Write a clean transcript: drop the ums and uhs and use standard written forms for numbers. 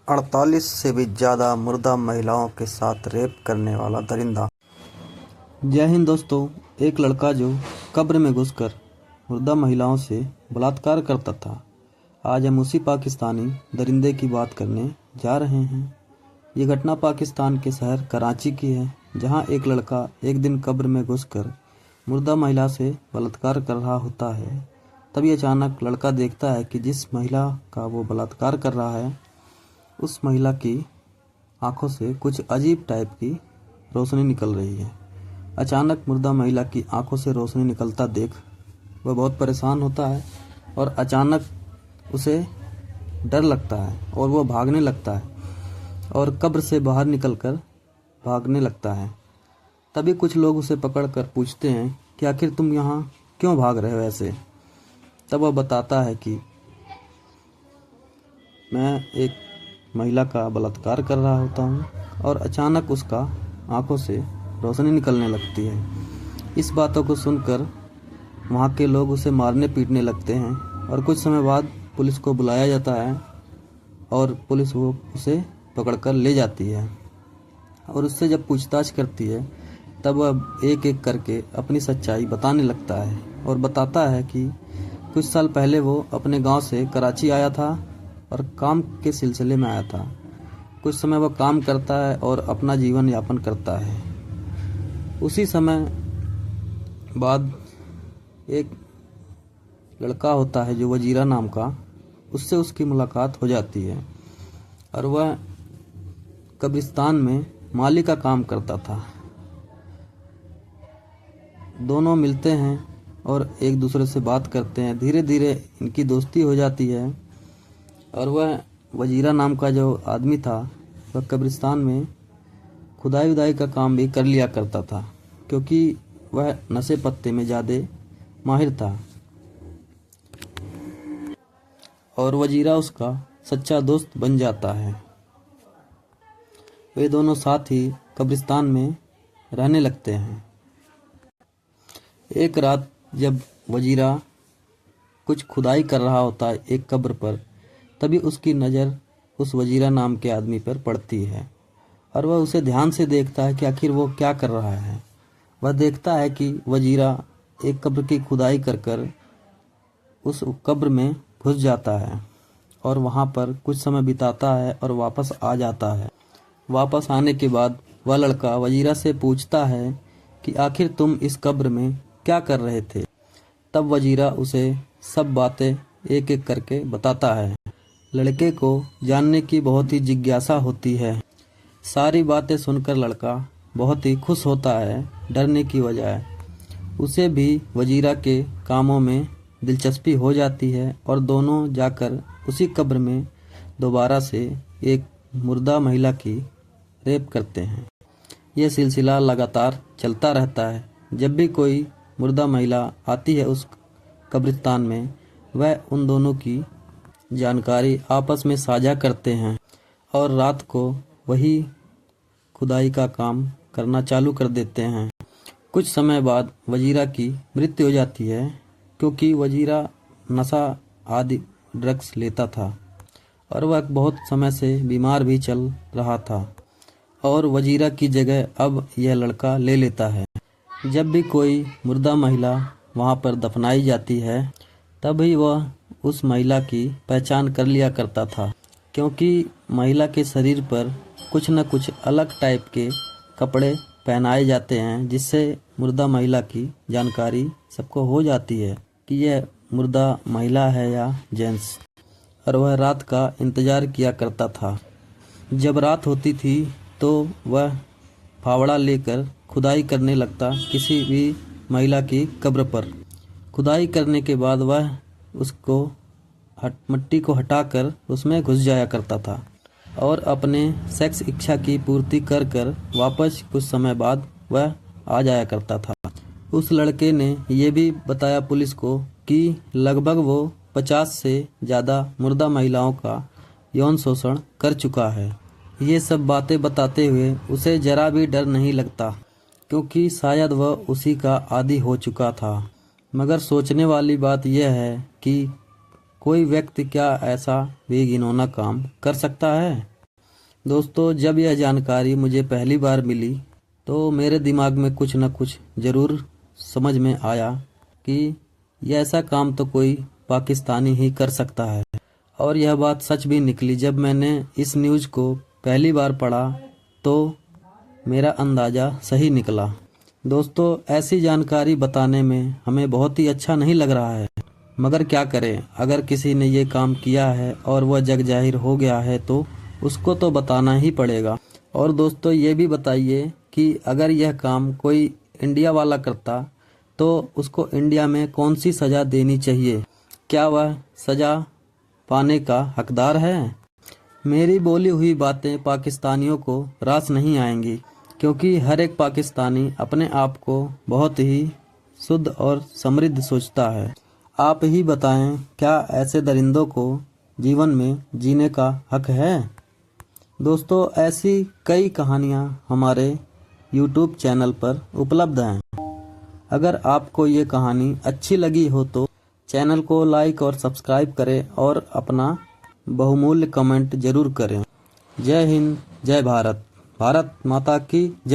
48 से भी ज़्यादा मुर्दा महिलाओं के साथ रेप करने वाला दरिंदा। जय हिंद दोस्तों। एक लड़का जो कब्र में घुसकर मुर्दा महिलाओं से बलात्कार करता था, आज हम उसी पाकिस्तानी दरिंदे की बात करने जा रहे हैं। ये घटना पाकिस्तान के शहर कराची की है, जहां एक लड़का एक दिन कब्र में घुसकर मुर्दा महिला से बलात्कार कर रहा होता है। तभी अचानक लड़का देखता है कि जिस महिला का वो बलात्कार कर रहा है, उस महिला की आंखों से कुछ अजीब टाइप की रोशनी निकल रही है। अचानक मुर्दा महिला की आंखों से रोशनी निकलता देख वह बहुत परेशान होता है और अचानक उसे डर लगता है और वह भागने लगता है और कब्र से बाहर निकलकर भागने लगता है। तभी कुछ लोग उसे पकड़कर पूछते हैं कि आखिर तुम यहाँ क्यों भाग रहे हो ऐसे। तब वह बताता है कि मैं एक महिला का बलात्कार कर रहा होता हूँ और अचानक उसका आंखों से रोशनी निकलने लगती है। इस बातों को सुनकर वहाँ के लोग उसे मारने पीटने लगते हैं और कुछ समय बाद पुलिस को बुलाया जाता है और पुलिस वो उसे पकड़कर ले जाती है और उससे जब पूछताछ करती है तब वह एक एक करके अपनी सच्चाई बताने लगता है और बताता है कि कुछ साल पहले वो अपने गांव से कराची आया था और काम के सिलसिले में आया था। कुछ समय वह काम करता है और अपना जीवन यापन करता है। उसी समय बाद एक लड़का होता है जो वजीरा नाम का, उससे उसकी मुलाकात हो जाती है और वह कब्रिस्तान में माली का काम करता था। दोनों मिलते हैं और एक दूसरे से बात करते हैं। धीरे धीरे इनकी दोस्ती हो जाती है और वह वजीरा नाम का जो आदमी था वह कब्रिस्तान में खुदाई उदाई का काम भी कर लिया करता था, क्योंकि वह नशे पत्ते में ज़्यादा माहिर था और वजीरा उसका सच्चा दोस्त बन जाता है। वे दोनों साथ ही कब्रिस्तान में रहने लगते हैं। एक रात जब वजीरा कुछ खुदाई कर रहा होता है एक कब्र पर, तभी उसकी नज़र उस वजीरा नाम के आदमी पर पड़ती है और वह उसे ध्यान से देखता है कि आखिर वो क्या कर रहा है। वह देखता है कि वजीरा एक कब्र की खुदाई कर कर उस कब्र में घुस जाता है और वहाँ पर कुछ समय बिताता है और वापस आ जाता है। वापस आने के बाद वह लड़का वजीरा से पूछता है कि आखिर तुम इस कब्र में क्या कर रहे थे। तब वजीरा उसे सब बातें एक एक करके बताता है। लड़के को जानने की बहुत ही जिज्ञासा होती है। सारी बातें सुनकर लड़का बहुत ही खुश होता है। डरने की बजाय उसे भी वजीरा के कामों में दिलचस्पी हो जाती है और दोनों जाकर उसी कब्र में दोबारा से एक मुर्दा महिला की रेप करते हैं। यह सिलसिला लगातार चलता रहता है। जब भी कोई मुर्दा महिला आती है उस कब्रिस्तान में, वह उन दोनों की जानकारी आपस में साझा करते हैं और रात को वही खुदाई का काम करना चालू कर देते हैं। कुछ समय बाद वजीरा की मृत्यु हो जाती है, क्योंकि वजीरा नशा आदि ड्रग्स लेता था और वह बहुत समय से बीमार भी चल रहा था और वजीरा की जगह अब यह लड़का ले लेता है। जब भी कोई मुर्दा महिला वहाँ पर दफनाई जाती है, तभी वह उस महिला की पहचान कर लिया करता था, क्योंकि महिला के शरीर पर कुछ न कुछ अलग टाइप के कपड़े पहनाए जाते हैं, जिससे मुर्दा महिला की जानकारी सबको हो जाती है कि यह मुर्दा महिला है या जेंट्स। और वह रात का इंतज़ार किया करता था। जब रात होती थी तो वह फावड़ा लेकर खुदाई करने लगता किसी भी महिला की कब्र पर। खुदाई करने के बाद वह उसको मिट्टी को हटाकर उसमें घुस जाया करता था और अपने सेक्स इच्छा की पूर्ति कर कर वापस कुछ समय बाद वह आ जाया करता था। उस लड़के ने यह भी बताया पुलिस को कि लगभग वो 50 से ज़्यादा मुर्दा महिलाओं का यौन शोषण कर चुका है। ये सब बातें बताते हुए उसे जरा भी डर नहीं लगता, क्योंकि शायद वह उसी का आदी हो चुका था। मगर सोचने वाली बात यह है कि कोई व्यक्ति क्या ऐसा बेघिनौना काम कर सकता है। दोस्तों, जब यह जानकारी मुझे पहली बार मिली तो मेरे दिमाग में कुछ न कुछ ज़रूर समझ में आया कि यह ऐसा काम तो कोई पाकिस्तानी ही कर सकता है। और यह बात सच भी निकली। जब मैंने इस न्यूज़ को पहली बार पढ़ा तो मेरा अंदाज़ा सही निकला। दोस्तों, ऐसी जानकारी बताने में हमें बहुत ही अच्छा नहीं लग रहा है, मगर क्या करें, अगर किसी ने ये काम किया है और वह जग जाहिर हो गया है तो उसको तो बताना ही पड़ेगा। और दोस्तों, ये भी बताइए कि अगर यह काम कोई इंडिया वाला करता तो उसको इंडिया में कौन सी सज़ा देनी चाहिए? क्या वह सज़ा पाने का हकदार है? मेरी बोली हुई बातें पाकिस्तानियों को रास नहीं आएंगी, क्योंकि हर एक पाकिस्तानी अपने आप को बहुत ही शुद्ध और समृद्ध सोचता है। आप ही बताएं, क्या ऐसे दरिंदों को जीवन में जीने का हक है? दोस्तों, ऐसी कई कहानियां हमारे YouTube चैनल पर उपलब्ध हैं। अगर आपको ये कहानी अच्छी लगी हो तो चैनल को लाइक और सब्सक्राइब करें और अपना बहुमूल्य कमेंट जरूर करें। जय हिंद, जय भारत, भारत माता की जय।